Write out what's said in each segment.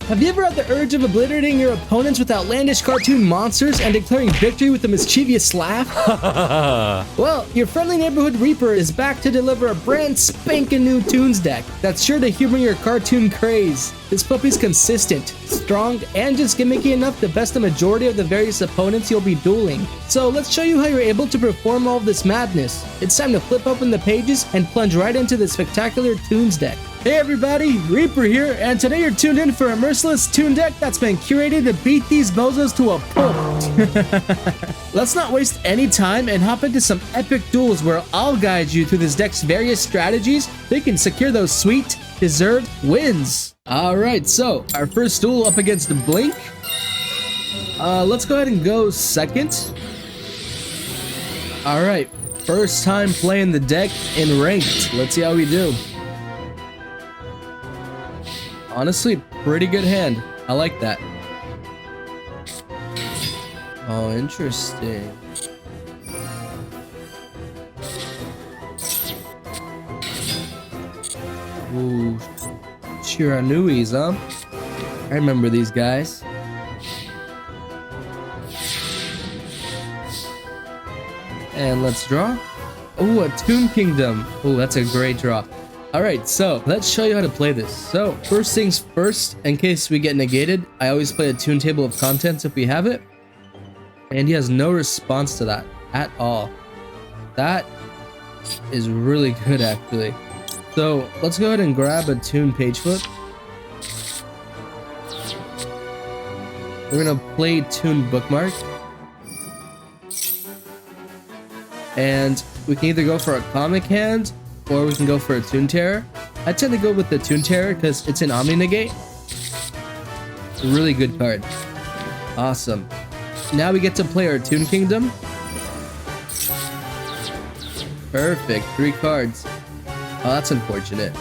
Have you ever had the urge of obliterating your opponents with outlandish cartoon monsters and declaring victory with a mischievous laugh? Well, your friendly neighborhood Reaper is back to deliver a brand spanking new Toons deck that's sure to humor your cartoon craze. This puppy's consistent, strong, and just gimmicky enough to best the majority of the various opponents you'll be dueling. So let's show you how you're able to perform all of this madness. It's time to flip open the pages and plunge right into the spectacular Toons deck. Hey everybody, Reaper here, and today you're tuned in for a merciless Toon deck that's been curated to beat these bozos to a pulp. Let's not waste any time and hop into some epic duels where I'll guide you through this deck's various strategies so you can secure those sweet, deserved wins. Alright, so our first duel up against Blink. Let's go ahead and go second. Alright, first time playing the deck in ranked. Let's see how we do. Honestly, pretty good hand. I like that. Oh, interesting. Ooh, Chiranuis, huh? I remember these guys. And let's draw. Oh, a Toon Kingdom. Oh, that's a great draw. Alright, so let's show you how to play this. So, first things first, in case we get negated, I always play a Toon table of contents if we have it. And he has no response to that at all. That is really good, actually. So, let's go ahead and grab a Toon page flip. We're gonna play Toon Bookmark. And we can either go for a comic hand, or we can go for a Toon Terror. I tend to go with the Toon Terror because it's an Omni Negate. Really good card. Awesome. Now we get to play our Toon Kingdom. Perfect. 3 cards. Oh, that's unfortunate.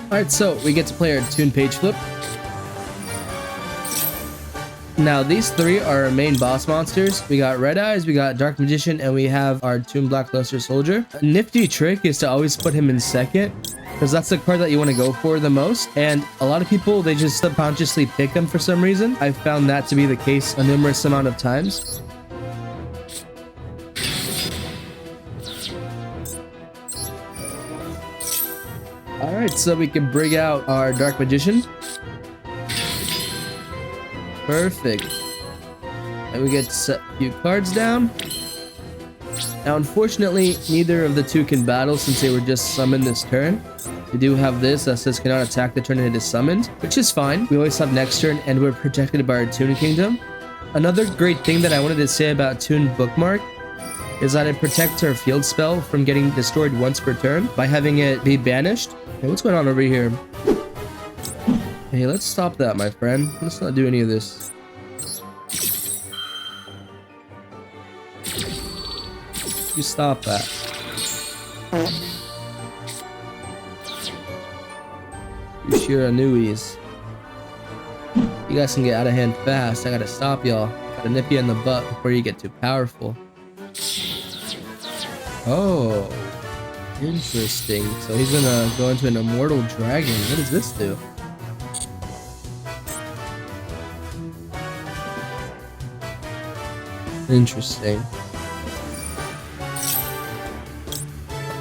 Alright, so we get to play our Toon Page Flip. Now, these 3 are our main boss monsters. We got Red Eyes, we got Dark Magician, and we have our Toon Blackluster Soldier. A nifty trick is to always put him in second, because that's the card that you want to go for the most. And a lot of people, they just subconsciously pick him for some reason. I've found that to be the case a numerous amount of times. Alright, so we can bring out our Dark Magician. Perfect. And we get to set a few cards down. Now, unfortunately, neither of the 2 can battle since they were just summoned this turn. We do have this that says cannot attack the turn it is summoned, which is fine. We always have next turn, and we're protected by our Toon Kingdom. Another great thing that I wanted to say about Toon Bookmark is that it protects our field spell from getting destroyed once per turn by having it be banished. Hey, what's going on over here? Hey, let's stop that, my friend. Let's not do any of this. You stop that. You Shiranuis. You guys can get out of hand fast. I gotta stop y'all. Gotta nip you in the butt before you get too powerful. Oh. Interesting. So he's gonna go into an Immortal Dragon. What does this do? Interesting.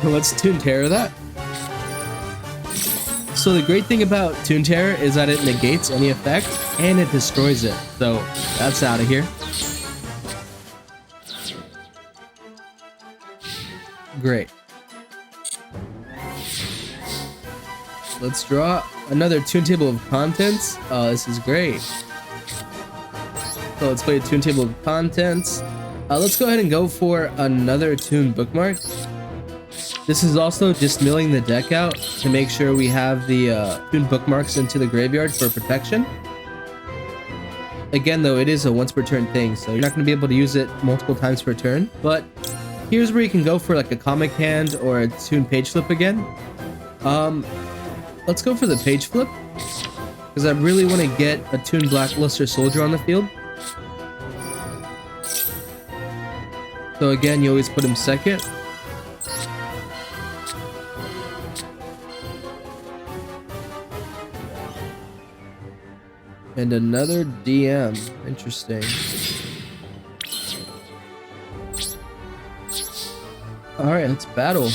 Let's Toon Terror that. So the great thing about Toon Terror is that it negates any effect and it destroys it. So that's out of here. Great. Let's draw another Toon Table of Contents. Oh, this is great. So let's play a Toon Table of Contents. Let's go ahead and go for another Toon Bookmark. This is also just milling the deck out to make sure we have the Toon Bookmarks into the graveyard for protection. Again, though, it is a once per turn thing, so you're not going to be able to use it multiple times per turn. But here's where you can go for like a comic hand or a Toon Page Flip again. Let's go for the Page Flip, because I really want to get a Toon Blackluster Soldier on the field. So again, you always put him second. And another DM. Interesting. Alright, let's battle.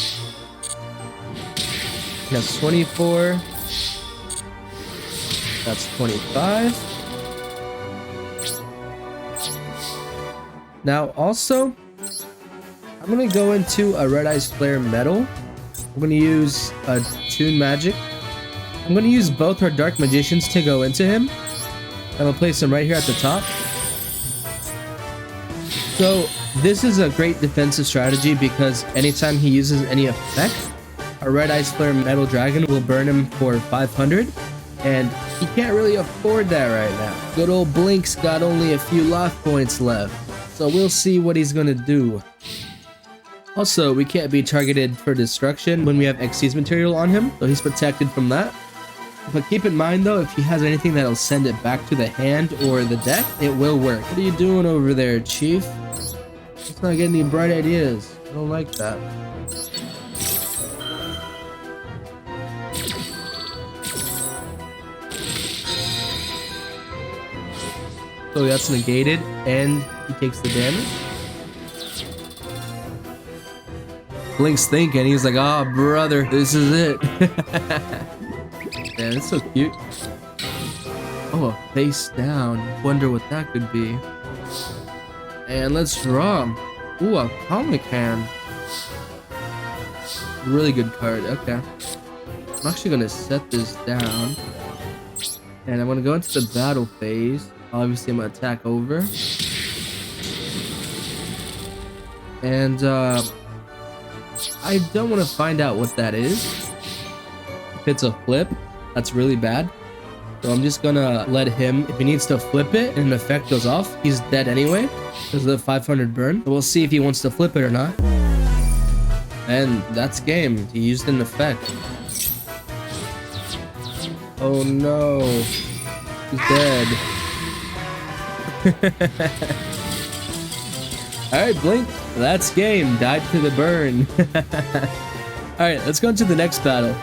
That's 24. That's 25. Now, also, I'm going to go into a Red Eyes Flare Metal. I'm going to use a Toon Magic. I'm going to use both our Dark Magicians to go into him. I'm going to place him right here at the top. So, this is a great defensive strategy because anytime he uses any effect, a Red Eyes Flare Metal Dragon will burn him for 500. And he can't really afford that right now. Good old Blink's got only a few life points left. So we'll see what he's gonna do. Also, we can't be targeted for destruction when we have Xyz material on him, so he's protected from that. But keep in mind though, if he has anything that'll send it back to the hand or the deck, it will work. What are you doing over there, Chief? Let's not get any bright ideas. I don't like that. So that's negated, and he takes the damage. Blink's thinking, he's like, oh brother, this is it. Man, it's so cute. Oh, a face down. Wonder what that could be. And let's draw him. Ooh, a comic hand. Really good card, okay. I'm actually gonna set this down. And I'm gonna go into the battle phase. Obviously, I'm gonna attack over. And, I don't want to find out what that is. If it's a flip, that's really bad. So I'm just gonna let him, if he needs to flip it and an effect goes off, he's dead anyway because of the 500 burn. So we'll see if he wants to flip it or not. And that's game. He used an effect. Oh no. He's dead. Alright, Blink. That's game. Died to the burn. Alright, let's go into the next battle.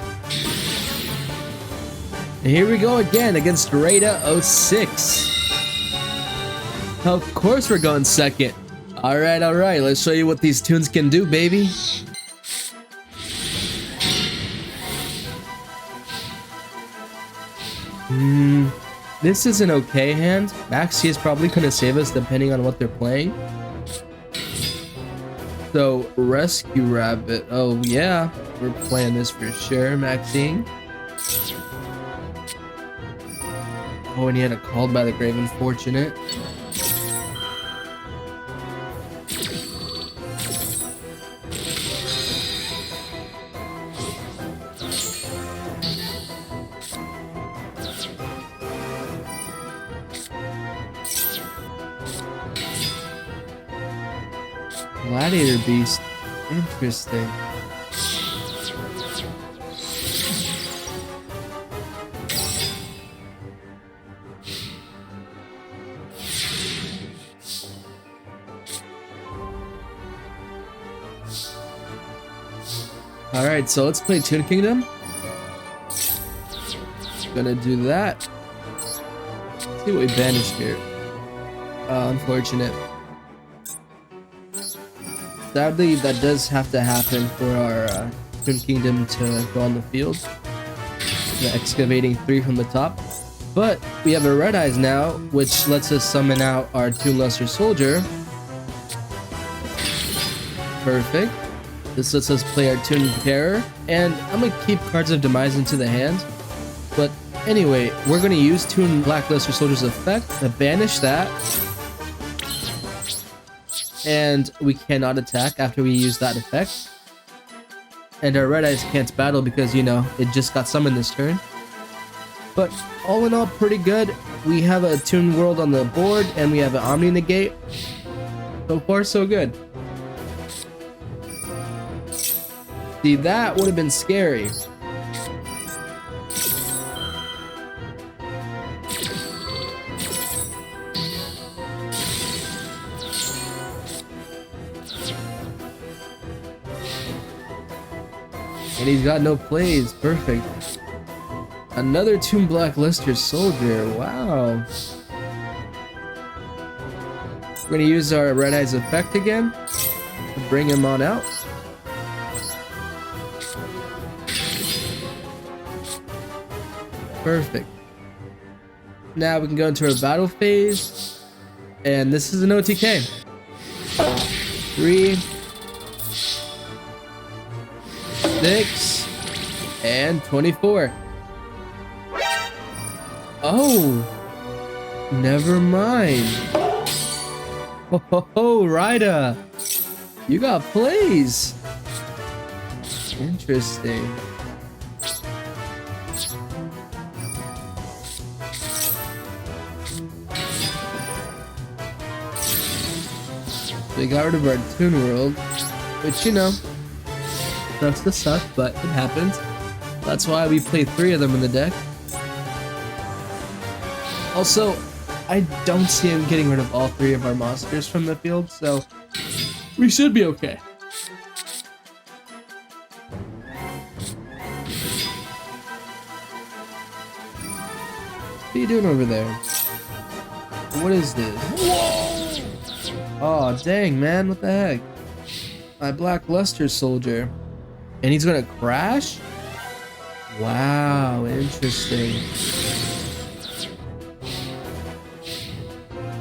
And here we go again against Rada 06. Of course we're going second. Alright, let's show you what these tunes can do, baby. This is an okay hand. Maxi is probably going to save us depending on what they're playing. So, Rescue Rabbit. Oh yeah, we're playing this for sure, Maxine. Oh, and he had a Called by the Grave Unfortunate. Gladiator Beast. Interesting. Alright, so let's play Toon Kingdom. Gonna do that. Let's see what we banished here. Unfortunate. Sadly, that does have to happen for our Toon Kingdom to go on the field. The excavating 3 from the top. But we have a Red Eyes now, which lets us summon out our Toon Lesser Soldier. Perfect. This lets us play our Toon Terror. And I'm going to keep Cards of Demise into the hand. But anyway, we're going to use Toon Black Lesser Soldier's effect to banish that. And we cannot attack after we use that effect. And our Red Eyes can't battle because, you know, it just got summoned this turn. But all in all, pretty good. We have a Toon World on the board, and we have an Omni Negate. So far, so good. See, that would have been scary. And he's got no plays. Perfect. Another Toon Blackluster Soldier. Wow. We're gonna use our Red Eyes effect again to bring him on out. Perfect. Now we can go into our battle phase, and this is an OTK. 3, 6, and 24. Oh, never mind. Oh, Ryda, you got plays. Interesting. We got rid of our Toon World, which, you know, sucks to suck, but it happens. That's why we play 3 of them in the deck. Also, I don't see him getting rid of all 3 of our monsters from the field, so we should be okay. What are you doing over there? What is this? Whoa! Oh, dang, man, what the heck? My Blackluster Soldier. And he's gonna crash? Wow, interesting.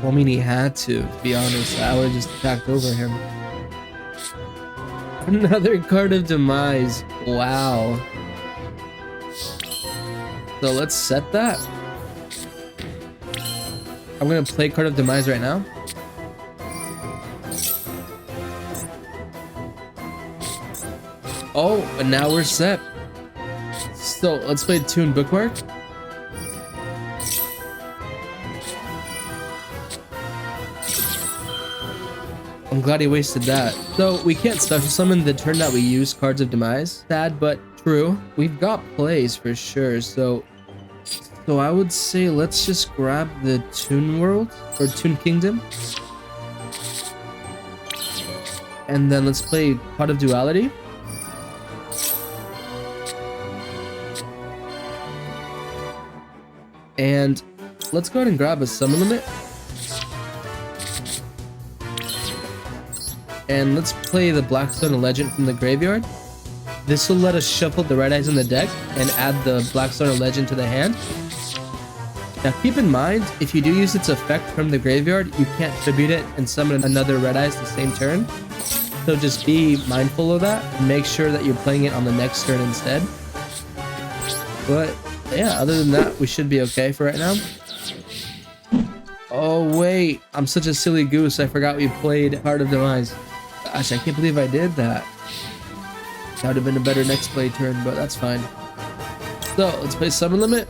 Well, I mean, he had to be honest. I would have just attacked over him. Another card of demise. Wow. So let's set that. I'm gonna play card of demise right now. Oh, and now we're set. So let's play Toon Bookmark. I'm glad he wasted that. So we can't special summon the turn that we use cards of demise. Sad but true. We've got plays for sure. So I would say let's just grab the Toon World or Toon Kingdom. And then let's play Pot of Duality. And let's go ahead and grab a summon limit. And let's play the Blackstone Legend from the graveyard. This will let us shuffle the Red Eyes in the deck and add the Blackstone Legend to the hand. Now keep in mind, if you do use its effect from the graveyard, you can't tribute it and summon another Red Eyes the same turn. So just be mindful of that and make sure that you're playing it on the next turn instead. But yeah, other than that, we should be okay for right now. Oh wait, I'm such a silly goose, I forgot we played Heart of Demise. Gosh, I can't believe I did that. That would have been a better next play turn, but that's fine. So, let's play Summon Limit.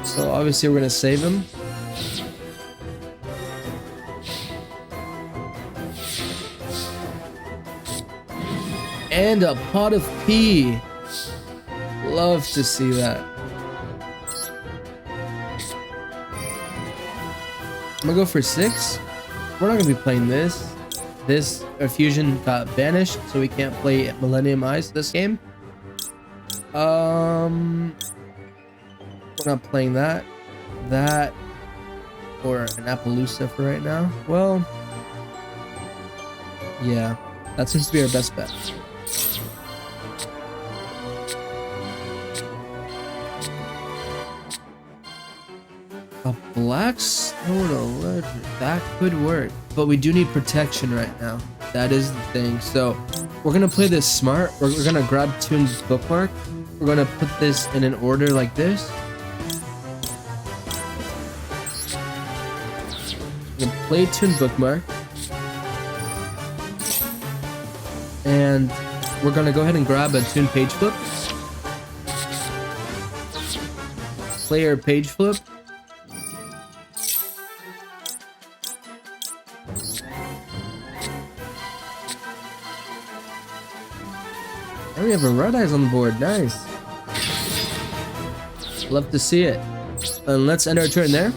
So obviously we're going to save him. And a pot of pea. Love to see that. I'm gonna go for 6. We're not gonna be playing this. Our fusion got banished, so we can't play Millennium Eyes this game. We're not playing that, or an Appaloosa for right now. Well, yeah, that seems to be our best bet. A Blackstone Legend, that could work, but we do need protection right now. That is the thing. So we're gonna play this smart. We're gonna grab Toon's Bookmark. We're gonna put this in an order like this. We're gonna play Toon Bookmark, and we're gonna go ahead and grab a Toon Page Flip. Play our Page Flip. And we have a Red Eyes on the board. Nice. Love to see it. And let's end our turn there.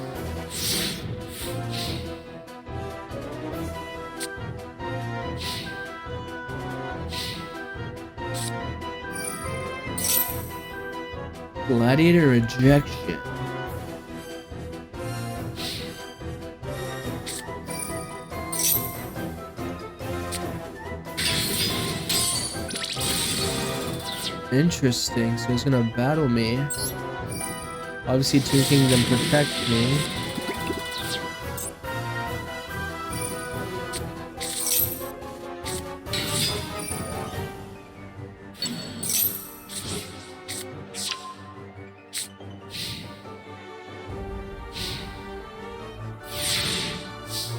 Gladiator rejection. Interesting, so he's gonna battle me. Obviously, Toon Kingdom protect me.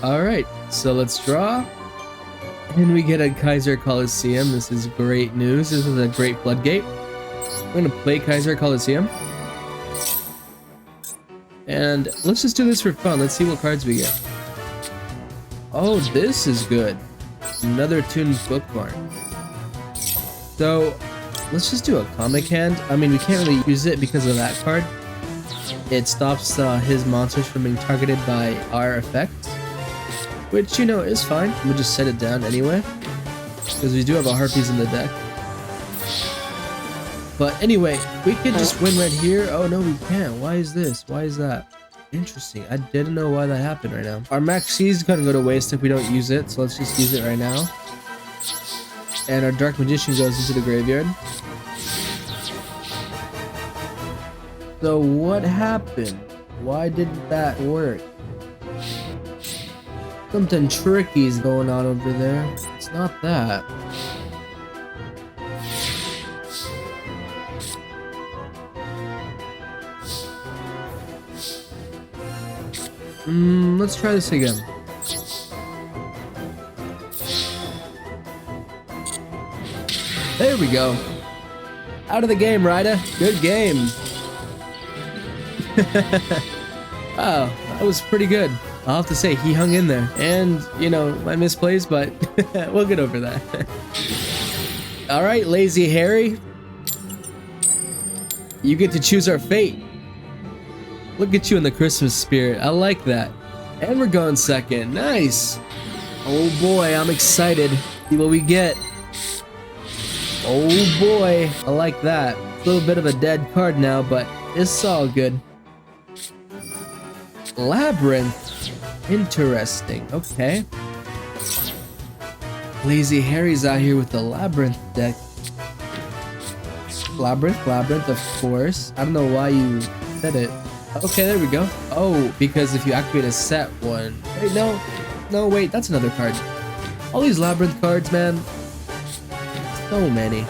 Alright, so let's draw. And we get a Kaiser Coliseum. This is great news. This is a great floodgate. We're gonna play Kaiser Coliseum. And let's just do this for fun. Let's see what cards we get. Oh, this is good. Another Toons bookmark. So, let's just do a comic hand. I mean, we can't really use it because of that card. It stops his monsters from being targeted by our effects. Which, you know, is fine. We'll just set it down anyway. Because we do have a Harpies in the deck. But anyway, we could just win right here. Oh no, we can't. Why is this? Why is that? Interesting. I didn't know why that happened right now. Our Max C is going to go to waste if we don't use it. So let's just use it right now. And our Dark Magician goes into the graveyard. So what happened? Why didn't that work? Something tricky is going on over there. It's not that. Let's try this again. There we go. Out of the game, Ryder. Good game. Wow, that was pretty good. I'll have to say, he hung in there. And, you know, my misplays, but we'll get over that. Alright, Lazy Harry. You get to choose our fate. Look at you in the Christmas spirit. I like that. And we're going second. Nice. Oh boy, I'm excited. See what we get. Oh boy, I like that. A little bit of a dead card now, but it's all good. Labyrinth. Interesting. Okay. Lazy Harry's out here with the Labyrinth deck. Labyrinth, of course. I don't know why you said it. Okay, there we go. Oh, because if you activate a set one. Wait, no. No, wait, that's another card. All these Labyrinth cards, man. So many.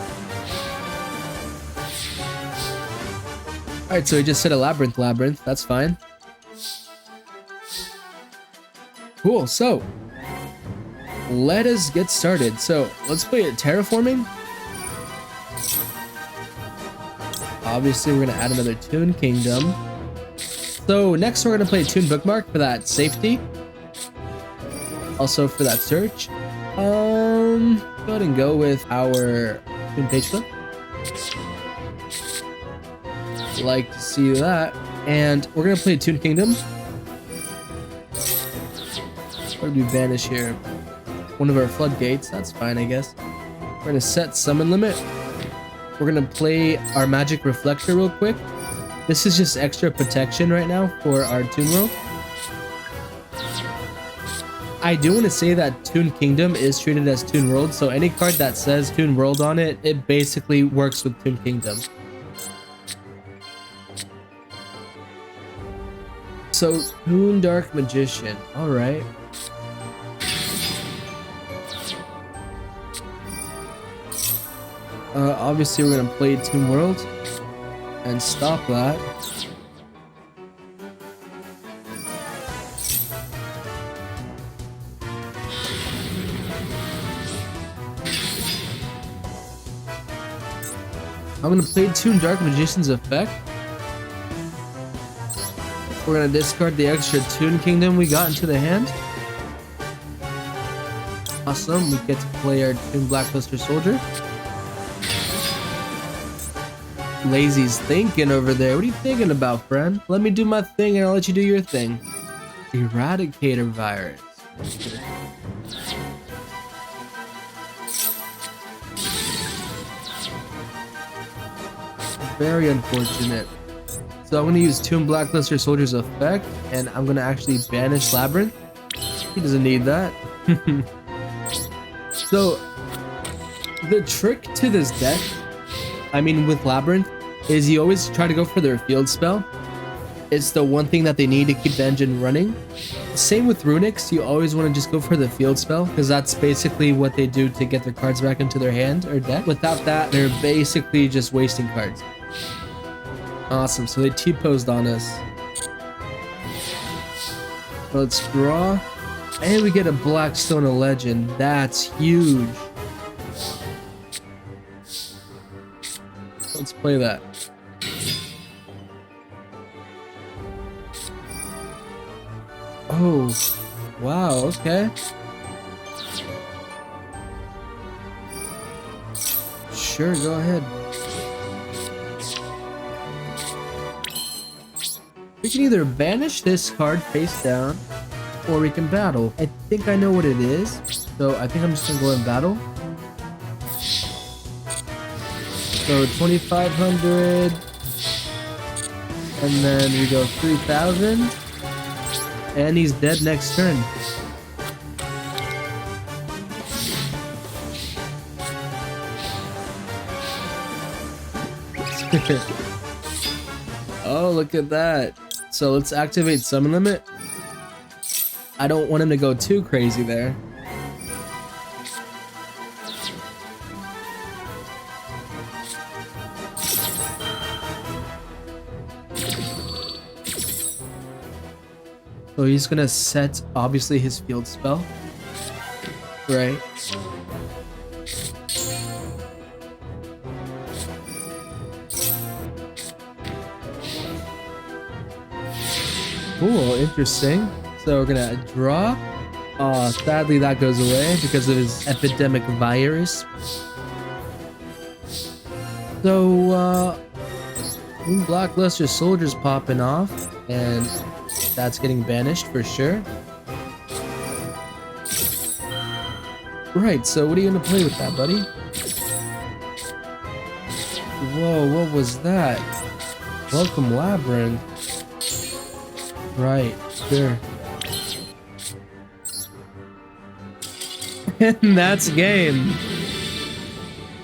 Alright, so he just said a Labyrinth. That's fine. Cool, so let us get started. So let's play it terraforming. Obviously, we're gonna add another Toon Kingdom. So next, we're gonna play Toon Bookmark for that safety. Also for that search. Go ahead and go with our Toon Page Flip. Like to see that. And we're gonna play Toon Kingdom. Or do we banish here? One of our floodgates. That's fine, I guess. We're gonna set summon limit. We're gonna play our magic reflector real quick. This is just extra protection right now for our Toon World. I do want to say that Toon Kingdom is treated as Toon World, so any card that says Toon World on it, it basically works with Toon Kingdom. So, Toon Dark Magician. Alright. Obviously, we're gonna play Toon World and stop that. I'm gonna play Toon Dark Magician's effect. We're gonna discard the extra Toon Kingdom we got into the hand. Awesome, we get to play our Toon Blackluster Soldier. Lazy's thinking over there. What are you thinking about, friend? Let me do my thing and I'll let you do your thing. Eradicator virus. Very unfortunate. So I'm going to use Toon Blackluster Soldier's effect, and I'm going to actually banish Labyrinth. He doesn't need that. So the trick to this deck, I mean with Labyrinth, is you always try to go for their field spell. It's the one thing that they need to keep the engine running. Same with Runics, you always want to just go for the field spell, because that's basically what they do to get their cards back into their hand or deck. Without that, they're basically just wasting cards. Awesome, so they T-posed on us. Let's draw. And we get a Blackstone, a legend. That's huge. Let's play that. Oh, wow, okay. Sure, go ahead. We can either banish this card face down, or we can battle. I think I know what it is, so I think I'm just gonna go and battle. So 2,500, and then we go 3,000, and he's dead next turn. Oh, look at that. So let's activate Summon Limit. I don't want him to go too crazy there. So he's gonna set, obviously, his field spell. Right. Cool, interesting. So we're gonna draw. Sadly that goes away because of his epidemic virus. So Blackluster Soldier's popping off, and that's getting banished for sure. Right, so what are you gonna play with that, buddy? Whoa, what was that? Welcome, Labyrinth. Right, sure. And that's game.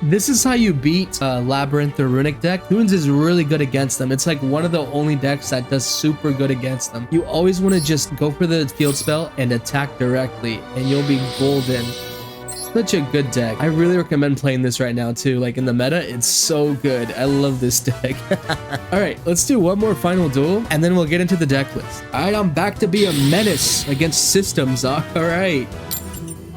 This is how you beat Labyrinth or Runic deck. Toons is really good against them. It's like one of the only decks that does super good against them. You always want to just go for the field spell and attack directly, and you'll be golden. Such a good deck. I really recommend playing this right now too. Like in the meta, it's so good. I love this deck. All right, let's do one more final duel and then we'll get into the deck list. All right, I'm back to be a menace against systems. All right.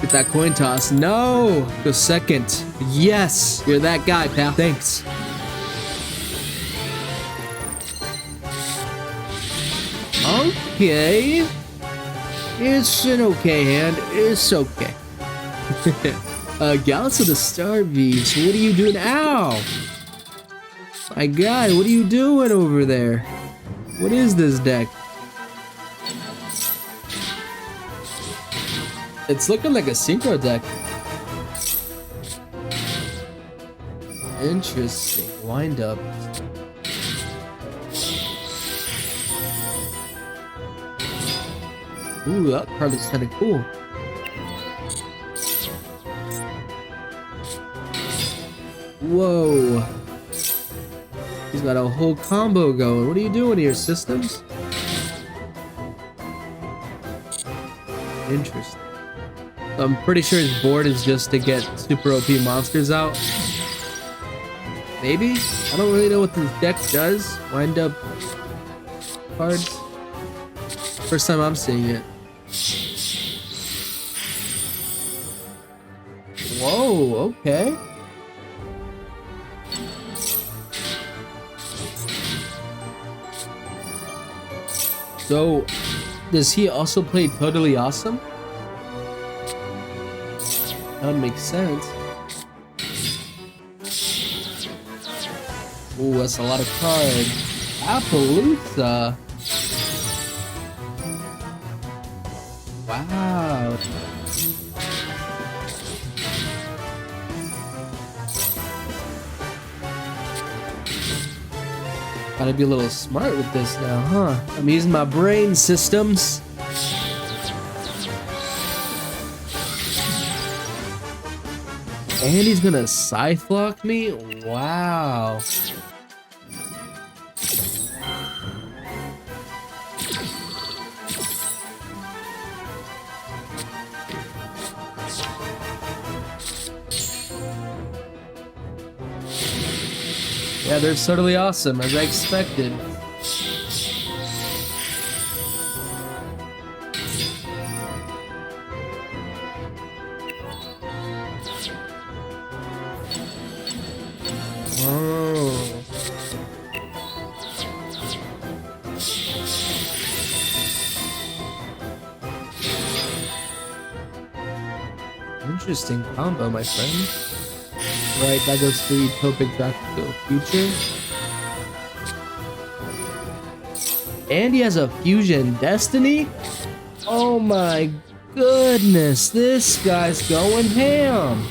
Get that coin toss. No! Go second. Yes! You're that guy, pal. Thanks. Okay. It's an okay hand. It's okay. Gallus of the Star Beast. What are you doing? Ow! My guy, what are you doing over there? What is this deck? It's looking like a synchro deck. Interesting. Wind up. Ooh, that card looks kind of cool. Whoa. He's got a whole combo going. What are you doing here, systems? Interesting. I'm pretty sure his board is just to get super OP monsters out. Maybe? I don't really know what this deck does. Wind up cards. First time I'm seeing it. Whoa, okay. So, does he also play Totally Awesome? That would make sense. Ooh, that's a lot of cards. Appaloosa. Wow. Gotta be a little smart with this now, huh? I'm using my brain systems. And he's gonna scythe block me? Wow. Yeah, they're totally awesome, as I expected. Oh. Interesting combo, my friend. Right, that goes for Utopic Draco Future. And he has a Fusion Destiny? Oh my goodness, this guy's going ham!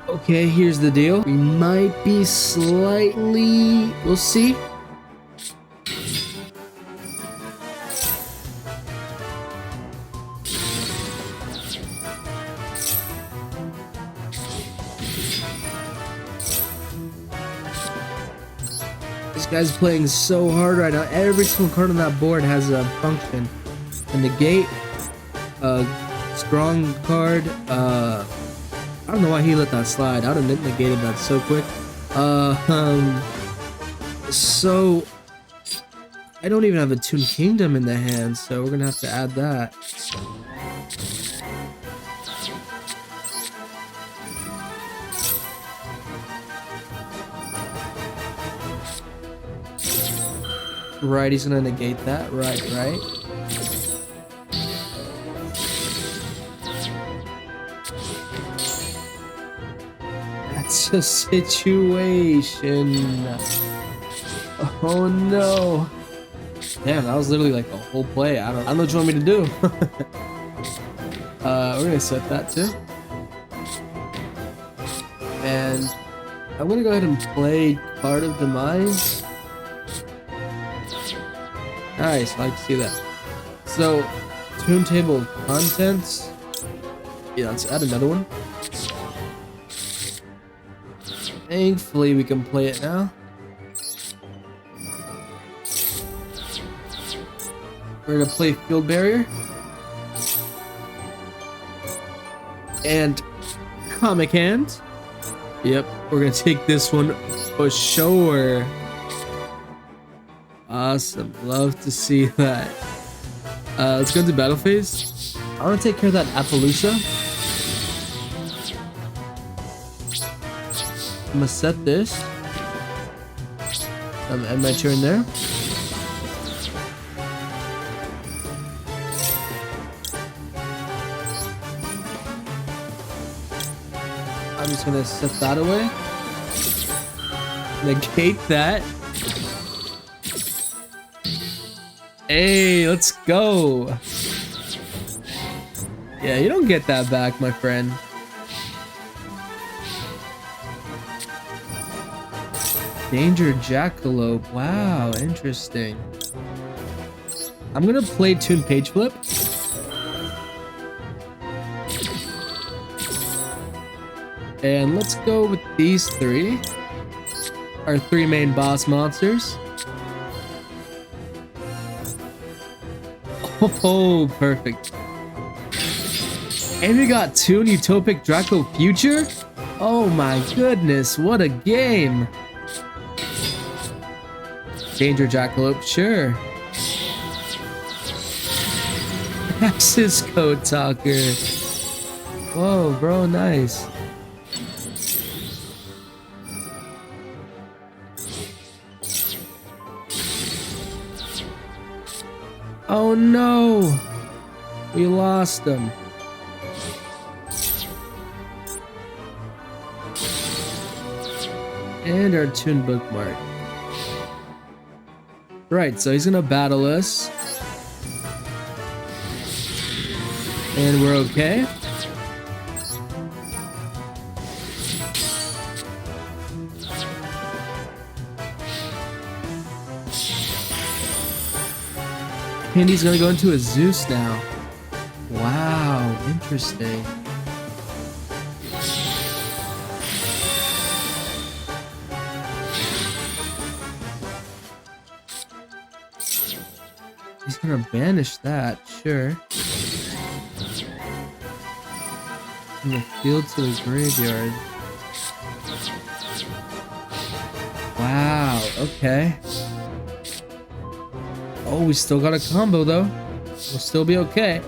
Okay, here's the deal. We might be slightly... we'll see. This guy's playing so hard right now. Every single card on that board has a function. A negate, a strong card, I don't know why he let that slide. I would have negated that so quick. So I don't even have a Toon Kingdom in the hand, so we're gonna have to add that. Right, he's gonna negate that. Right. That's a situation. Oh no. Damn, that was literally like a whole play. I don't know what you want me to do. We're gonna set that too. And I'm gonna go ahead and play Card of Demise. Nice, I like to see that. So, Toon Table of Contents. Yeah, let's add another one. Thankfully, we can play it now. We're gonna play Field Barrier. And Comic Hand. Yep, we're gonna take this one for sure. Awesome, love to see that. Let's go to battle phase. I want to take care of that Appaloosa. I'm gonna set this. I'm gonna end my turn there. I'm just gonna set that away. Negate that. Hey, let's go. Yeah, you don't get that back, my friend. Danger Jackalope. Wow, interesting. I'm gonna play Toon Page Flip. And let's go with these three. Our three main boss monsters. Oh, perfect. And we got Toon Utopic Draco Future? Oh my goodness, what a game! Danger Jackalope, sure. Access Code Talker. Whoa, bro, nice. Oh no! We lost him. And our Toon bookmark. Right, so he's gonna battle us. And we're okay. And he's gonna go into a Zeus now. Wow, interesting. He's gonna banish that, sure. From the field to the graveyard. Wow, okay. Oh, we still got a combo though. We'll still be okay.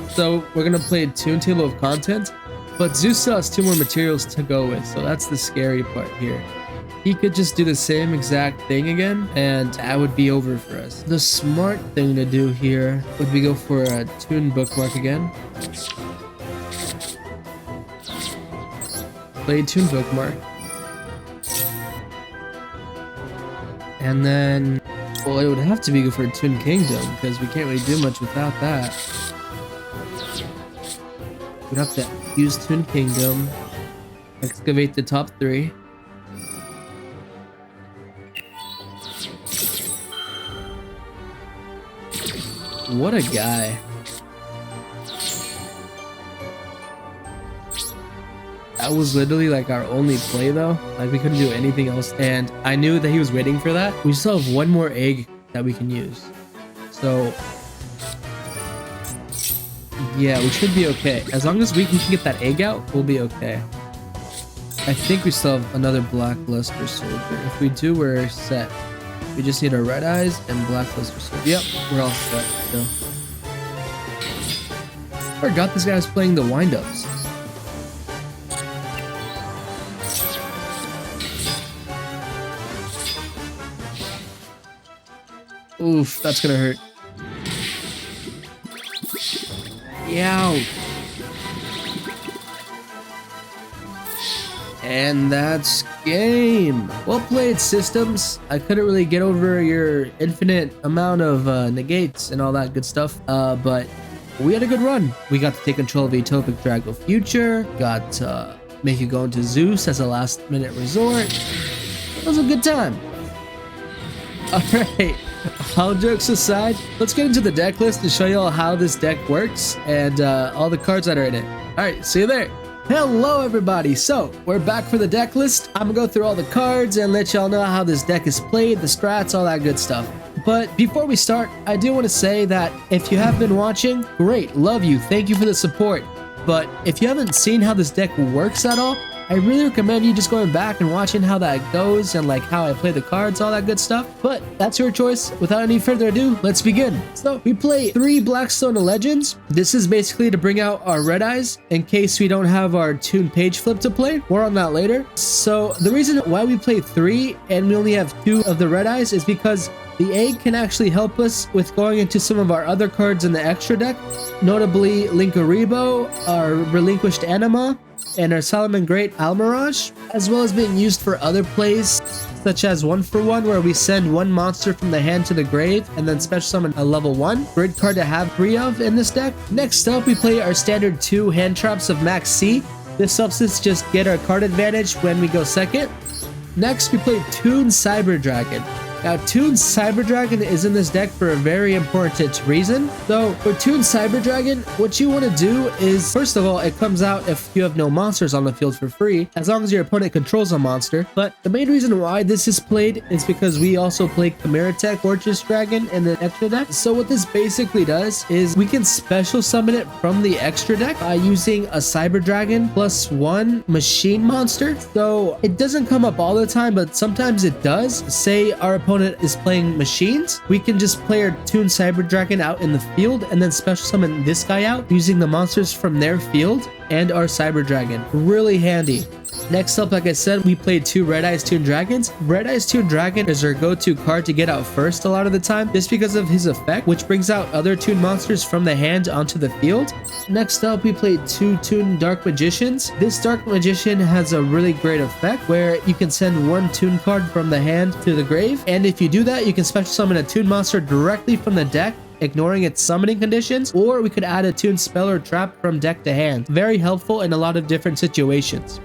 So we're gonna play a Toon table of content, but Zeus still has 2 more materials to go with, so that's the scary part here. He could just do the same exact thing again, and that would be over for us. The smart thing to do here would be go for a Toon bookmark again. Play Toon bookmark. And then, well, it would have to be good for a Toon Kingdom, because we can't really do much without that. We'd have to use Toon Kingdom, excavate the top 3. What a guy. That was literally like our only play though. Like we couldn't do anything else. And I knew that he was waiting for that. We still have 1 more egg that we can use. So yeah, we should be okay. As long as we can get that egg out, we'll be okay. I think we still have another Black Luster Soldier. If we do, we're set. We just need our Red Eyes and Black Luster Soldier. Yep, we're all set still. I forgot this guy was playing the wind-ups. Oof, that's gonna hurt. Yow. And that's game. Well played, systems. I couldn't really get over your infinite amount of negates and all that good stuff, but we had a good run. We got to take control of Utopic Drago Future, got to make you go into Zeus as a last minute resort. It was a good time. Alright, all jokes aside, let's get into the deck list and show you all how this deck works and all the cards that are in it. Alright, see you there. Hello everybody, so we're back for the deck list. I'm gonna go through all the cards and let y'all know how this deck is played, the strats, all that good stuff. But before we start, I do want to say that if you have been watching, great, love you, thank you for the support. But if you haven't seen how this deck works at all, I really recommend you just going back and watching how that goes and like how I play the cards, all that good stuff. But that's your choice. Without any further ado, let's begin. So we play 3 Blackstone Legends. This is basically to bring out our Red Eyes in case we don't have our Toon page flip to play. More on that later. So the reason why we play 3 and we only have 2 of the Red Eyes is because the egg can actually help us with going into some of our other cards in the extra deck, notably Linkaribo, our Relinquished Anima, and our Solomon Great Almirage, as well as being used for other plays such as 1-for-1 where we send 1 monster from the hand to the grave and then special summon a level 1. Great card to have 3 of in this deck. Next up, we play our standard 2 hand traps of Max C. This helps us just get our card advantage when we go second. Next, we play Toon Cyber Dragon. Now, Toon Cyber Dragon is in this deck for a very important reason. So, for Toon Cyber Dragon, what you want to do is, first of all, it comes out if you have no monsters on the field for free, as long as your opponent controls a monster. But the main reason why this is played is because we also play Chimera Tech Fortress Dragon in the extra deck. So what this basically does is we can special summon it from the extra deck by using a Cyber Dragon plus 1 machine monster. So it doesn't come up all the time, but sometimes it does. Say our opponent is playing machines, we can just play our Toon Cyber Dragon out in the field and then special summon this guy out using the monsters from their field and our Cyber Dragon. Really handy. Next up, like I said, we played 2 Red Eyes Toon Dragons. Red Eyes Toon Dragon is our go-to card to get out first a lot of the time, just because of his effect, which brings out other Toon monsters from the hand onto the field. Next up, we played 2 Toon Dark Magicians. This Dark Magician has a really great effect where you can send 1 Toon card from the hand to the grave, and if you do that, you can special summon a Toon monster directly from the deck, ignoring its summoning conditions, or we could add a Toon spell or trap from deck to hand. Very helpful in a lot of different situations.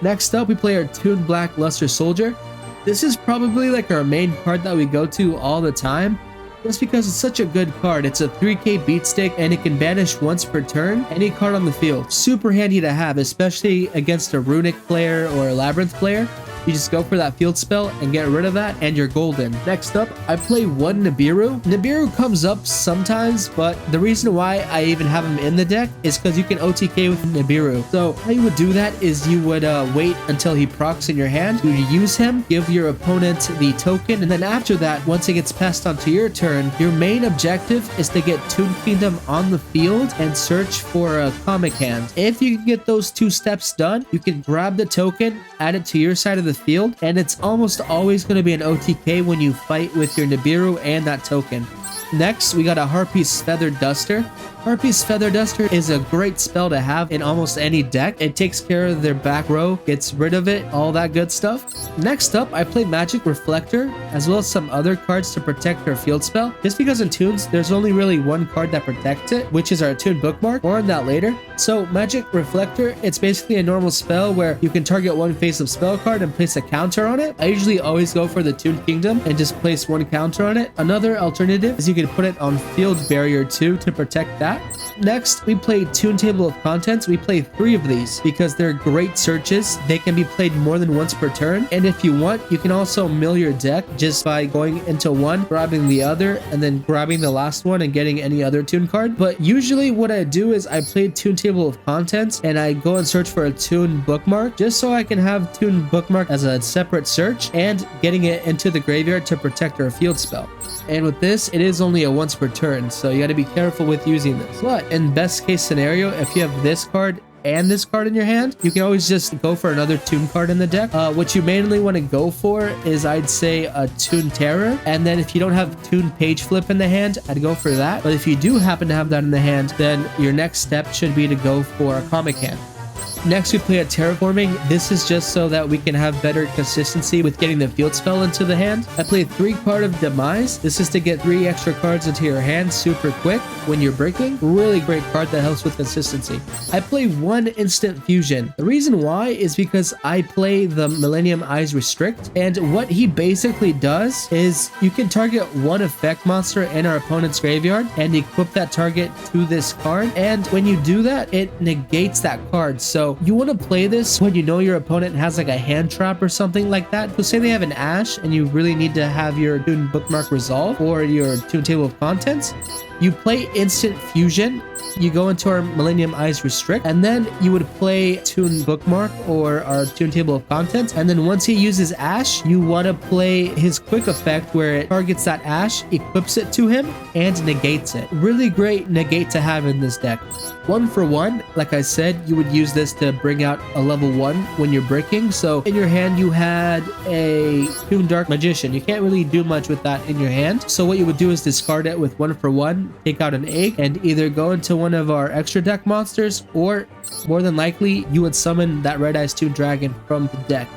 Next up, we play our Toon Black Luster Soldier. This is probably like our main card that we go to all the time, just because it's such a good card. It's a 3k beatstick and it can banish once per turn any card on the field. Super handy to have, especially against a Runic player or a Labyrinth player. You just go for that field spell and get rid of that and you're golden. Next up, I play 1 Nibiru. Nibiru comes up sometimes, but the reason why I even have him in the deck is because you can OTK with Nibiru. So how you would do that is you would wait until he procs in your hand. You would use him, give your opponent the token, and then after that, once it gets passed onto your turn, your main objective is to get Toon Kingdom on the field and search for a comic hand. If you can get those 2 steps done, you can grab the token, add it to your side of the field, and it's almost always going to be an OTK when you fight with your Nibiru and that token. Next, we got a Harpy's Feather Duster. Harpy's Feather Duster is a great spell to have in almost any deck. It takes care of their back row, gets rid of it, all that good stuff. Next up, I play Magic Reflector, as well as some other cards to protect our field spell. Just because in Toons, there's only really 1 card that protects it, which is our Toon Bookmark. More on that later. So Magic Reflector, it's basically a normal spell where you can target 1 face of spell card and place a counter on it. I usually always go for the Toon Kingdom and just place 1 counter on it. Another alternative is you can put it on Field Barrier 2 to protect that. Next, we play Toon Table of Contents. We play 3 of these because they're great searches. They can be played more than once per turn. And if you want, you can also mill your deck just by going into one, grabbing the other, and then grabbing the last one and getting any other Toon card. But usually what I do is I play Toon Table of Contents and I go and search for a Toon Bookmark just so I can have Toon Bookmark as a separate search and getting it into the graveyard to protect our field spell. And with this, it is only a once per turn, so you got to be careful with using this. But in best case scenario, if you have this card and this card in your hand, you can always just go for another Toon card in the deck. What you mainly want to go for is, I'd say, a Toon Terror. And then if you don't have Toon Page Flip in the hand, I'd go for that. But if you do happen to have that in the hand, then your next step should be to go for a comic hand. Next, we play a Terraforming. This is just so that we can have better consistency with getting the field spell into the hand. I play 3 Card of Demise. This is to get 3 extra cards into your hand super quick when you're breaking. Really great card that helps with consistency. I play 1 Instant Fusion. The reason why is because I play the Millennium Eyes Restrict, and what he basically does is you can target 1 effect monster in our opponent's graveyard and equip that target to this card, and when you do that, it negates that card. So you want to play this when you know your opponent has like a hand trap or something like that. So say they have an Ash and you really need to have your Toon Bookmark resolve or your Toon Table of Contents. You play Instant Fusion, you go into our Millennium Eyes Restrict, and then you would play Toon Bookmark or our Toon Table of Contents, and then once he uses Ash, you want to play his quick effect where it targets that Ash, equips it to him, and negates it. Really great negate to have in this deck. 1 for 1, like I said, you would use this to bring out a level 1 when you're breaking. So in your hand, you had a Toon Dark Magician. You can't really do much with that in your hand. So what you would do is discard it with 1 for 1, take out an egg, and either go into one of our extra deck monsters, or more than likely, you would summon that Red Eyes Toon Dragon from the deck.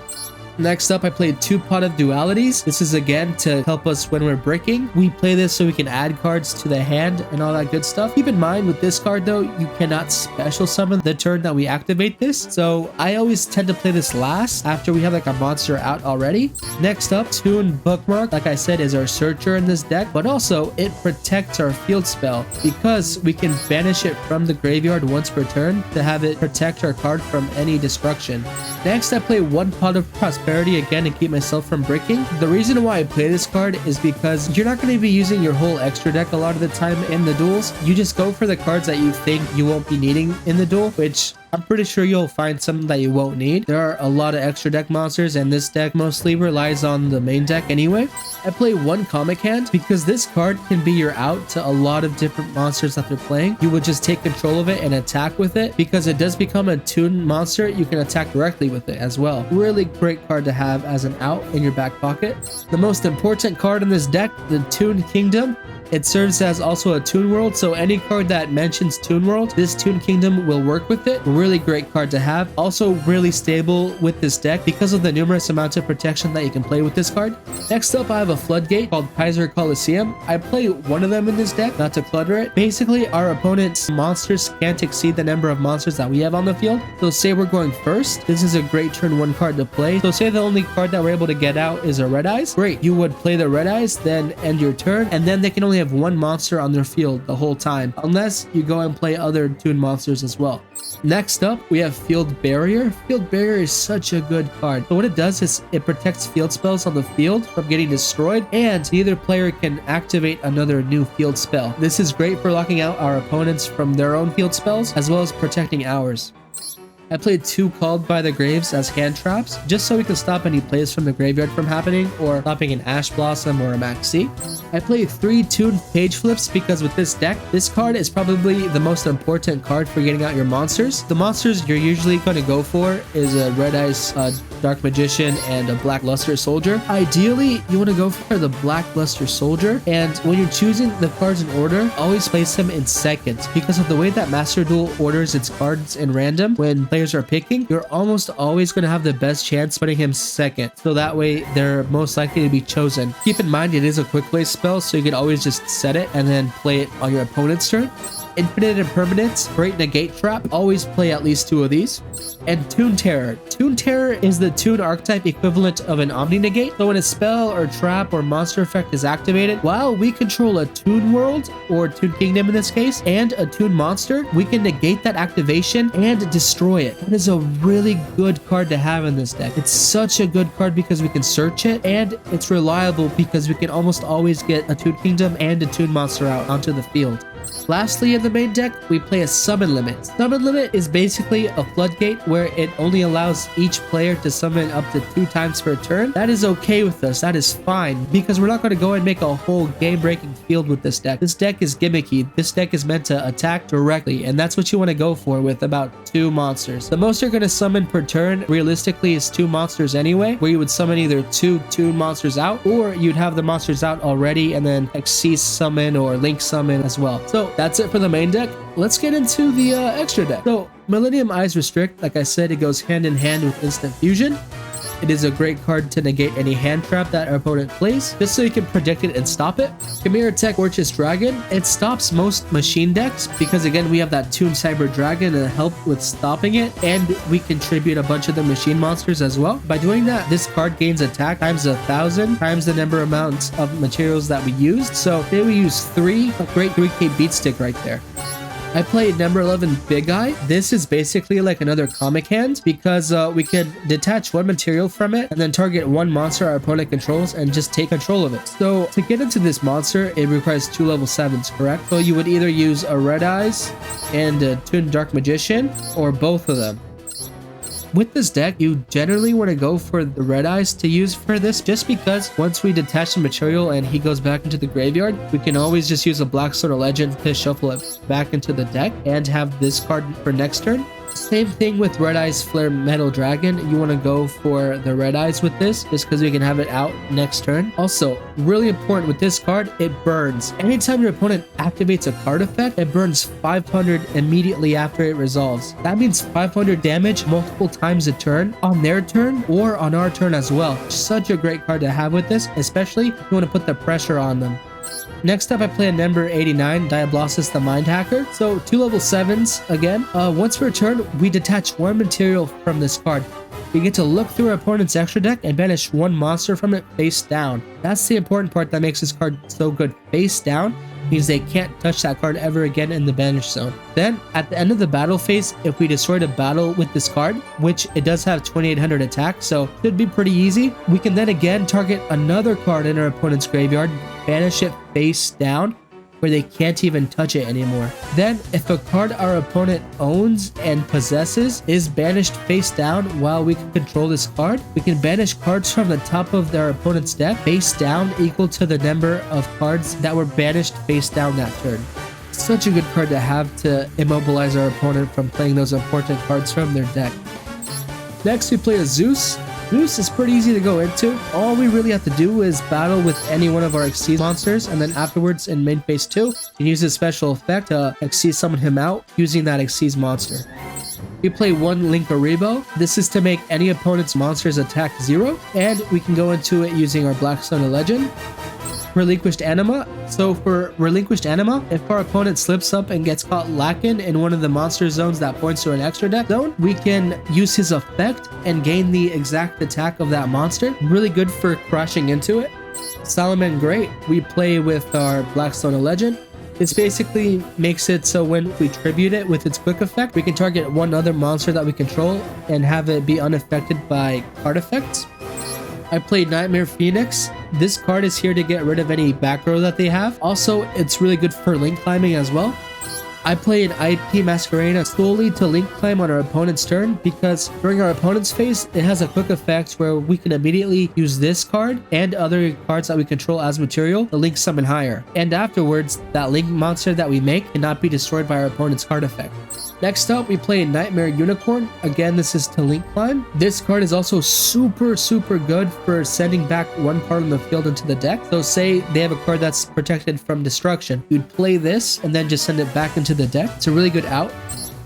Next up, I played 2 Pot of Dualities. This is again to help us when we're breaking. We play this so we can add cards to the hand and all that good stuff. Keep in mind with this card though, you cannot special summon the turn that we activate this. So I always tend to play this last after we have like a monster out already. Next up, Toon Bookmark, like I said, is our searcher in this deck, but also it protects our field spell because we can banish it from the graveyard once per turn to have it protect our card from any destruction. Next, I play 1 Pot of Prosperity again to keep myself from breaking. The reason why I play this card is because you're not going to be using your whole extra deck a lot of the time in the duels. You just go for the cards that you think you won't be needing in the duel, which I'm pretty sure you'll find something that you won't need. There are a lot of extra deck monsters, and this deck mostly relies on the main deck anyway. I play one Comic Hand because this card can be your out to a lot of different monsters that they're playing. You would just take control of it and attack with it. Because it does become a Toon monster, you can attack directly with it as well. Really great card to have as an out in your back pocket. The most important card in this deck, the Toon Kingdom. It serves as also a Toon World, so any card that mentions Toon World, this Toon Kingdom will work with it. Really great card to have. Also really stable with this deck because of the numerous amounts of protection that you can play with this card. Next up, I have a Floodgate called Kaiser Coliseum. I play one of them in this deck, not to clutter it. Basically, our opponent's monsters can't exceed the number of monsters that we have on the field. So say we're going first, this is a great turn 1 card to play. So say the only card that we're able to get out is a Red Eyes. Great, you would play the Red Eyes, then end your turn, and then they can only have one monster on their field the whole time, unless you go and play other Toon monsters as well. Next up, we have Field Barrier. Field Barrier is such a good card. So what it does is it protects field spells on the field from getting destroyed, and neither player can activate another new field spell. This is great for locking out our opponents from their own field spells, as well as protecting ours. I played 2 Called by the Graves as hand traps, just so we can stop any plays from the graveyard from happening, or stopping an Ash Blossom or a Maxi. I played 3 Toon Page Flips because with this deck, this card is probably the most important card for getting out your monsters. The monsters you're usually going to go for is a Red Eyes Dark Magician and a Black Luster Soldier. Ideally, you want to go for the Black Luster Soldier, and when you're choosing the cards in order, always place them in second, because of the way that Master Duel orders its cards in random. When players are picking, you're almost always going to have the best chance putting him second, so that way they're most likely to be chosen. Keep in mind it is a quick play spell, so you can always just set it and then play it on your opponent's turn. Infinite Impermanence, Great Negate Trap, always play at least 2 of these. And Toon Terror. Toon Terror is the Toon archetype equivalent of an Omni Negate. So when a spell or trap or monster effect is activated, while we control a Toon World, or Toon Kingdom in this case, and a Toon monster, we can negate that activation and destroy it. That is a really good card to have in this deck. It's such a good card because we can search it, and it's reliable because we can almost always get a Toon Kingdom and a Toon monster out onto the field. Lastly, in the main deck, we play a Summon Limit. Summon Limit is basically a floodgate where it only allows each player to summon up to 2 times per turn. That is okay with us. That is fine, because we're not going to go and make a whole game-breaking field with this deck. This deck is gimmicky. This deck is meant to attack directly, and that's what you want to go for with about 2 monsters. The most you're going to summon per turn, realistically, is 2 monsters anyway, where you would summon either 2 Toon monsters out, or you'd have the monsters out already and then Xyz summon or Link summon as well. So that's it for the main deck. Let's get into the extra deck. So Millennium Eyes Restrict, like I said, it goes hand in hand with Instant Fusion. It is a great card to negate any hand trap that our opponent plays, just so you can predict it and stop it. Chimera Tech Orchis Dragon, it stops most machine decks because again we have that Toon Cyber Dragon to help with stopping it, and we contribute a bunch of the machine monsters as well. By doing that, this card gains attack times 1,000 times the number amounts of materials that we used. So say we use 3, a great 3k beat stick right there. I played number 11 Big Eye. This is basically like another Comic Hand because we could detach 1 material from it and then target 1 monster our opponent controls and just take control of it. So to get into this monster, it requires 2 level 7s, correct? So you would either use a Red Eyes and a Toon Dark Magician, or both of them. With this deck, you generally want to go for the Red Eyes to use for this, just because once we detach the material and he goes back into the graveyard, we can always just use a Black Sword Legend to shuffle it back into the deck and have this card for next turn. Same thing with Red Eyes Flare Metal Dragon. You want to go for the Red Eyes with this, just because we can have it out next turn. Also, really important with this card, it burns. Anytime your opponent activates a card effect, it burns 500 immediately after it resolves. That means 500 damage multiple times a turn, on their turn or on our turn as well. Such a great card to have with this, especially if you want to put the pressure on them. Next up, I play a number 89, Diabolical the Mind Hacker. So 2 level 7s again. Once per turn, we detach 1 material from this card. We get to look through our opponent's extra deck and banish 1 monster from it face down. That's the important part that makes this card so good. Face down means they can't touch that card ever again in the banish zone. Then, at the end of the battle phase, if we destroyed a battle with this card, which it does have 2800 attack, so should be pretty easy, we can then again target another card in our opponent's graveyard, banish it face down, where they can't even touch it anymore. Then, if a card our opponent owns and possesses is banished face down while we can control this card, we can banish cards from the top of their opponent's deck face down equal to the number of cards that were banished face down that turn. Such a good card to have to immobilize our opponent from playing those important cards from their deck. Next, we play a Zeus. Zeus is pretty easy to go into. All we really have to do is battle with any one of our Xyz monsters, and then afterwards in main phase 2, you can use his special effect to Xyz summon him out using that Xyz monster. We play one Link Aribo. This is to make any opponent's monsters attack 0, and we can go into it using our Blackstone Legend. Relinquished Anima. So for Relinquished Anima, if our opponent slips up and gets caught lacking in one of the monster zones that points to an extra deck zone, we can use his effect and gain the exact attack of that monster. Really good for crashing into it. Salaman Great. We play with our Blackstone Legend. This basically makes it so when we tribute it with its quick effect, we can target one other monster that we control and have it be unaffected by card effects. I played Nightmare Phoenix. This card is here to get rid of any back row that they have. Also, it's really good for link climbing as well. I played IP Masquerena solely to link climb on our opponent's turn because during our opponent's phase, it has a quick effect where we can immediately use this card and other cards that we control as material to link summon higher. And afterwards, that link monster that we make cannot be destroyed by our opponent's card effect. Next up, we play Nightmare Unicorn. Again, this is to link climb. This card is also super good for sending back one card on the field into the deck. So say they have a card that's protected from destruction. You'd play this and then just send it back into the deck. It's a really good out.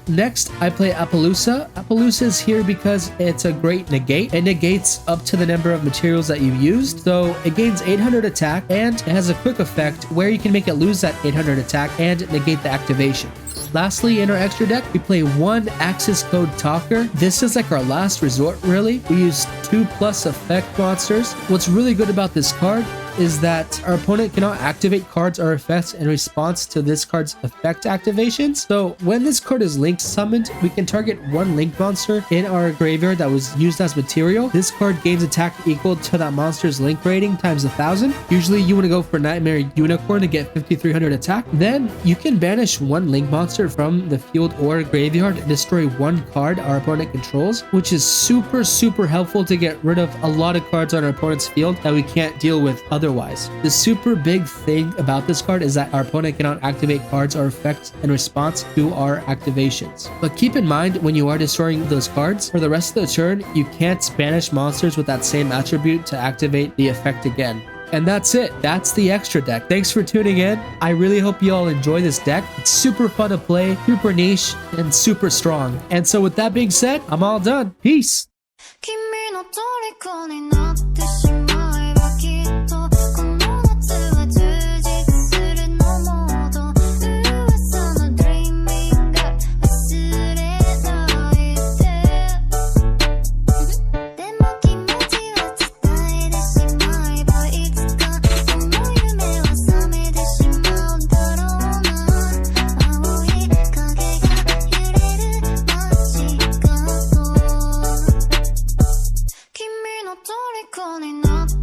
Next, I play Appaloosa. Appaloosa is here because it's a great negate. It negates up to the number of materials that you've used. So it gains 800 attack and it has a quick effect where you can make it lose that 800 attack and negate the activation. Lastly, in our extra deck, we play one Axis Code Talker. This is like our last resort, really. We use 2+ effect monsters. What's really good about this card is that our opponent cannot activate cards or effects in response to this card's effect activations. So when this card is link summoned, we can target one link monster in our graveyard that was used as material. This card gains attack equal to that monster's link rating times 1,000. Usually you want to go for Nightmare Unicorn to get 5,300 attack. Then you can banish one link monster from the field or graveyard and destroy one card our opponent controls, which is super helpful to get rid of a lot of cards on our opponent's field that we can't deal with otherwise. The super big thing about this card is that our opponent cannot activate cards or effects in response to our activations. But keep in mind when you are destroying those cards, for the rest of the turn, you can't banish monsters with that same attribute to activate the effect again. And that's it. That's the extra deck. Thanks for tuning in. I really hope you all enjoy this deck. It's super fun to play, super niche, and super strong. And so with that being said, I'm all done. Peace. 君の虜になってしまえばきっとこの夏は充実するのもっと噂の Dreaming が忘れないででも気持ちは伝えてしまえばいつかその夢は覚めてしまうだろうな青い影が揺れる街角君の虜になって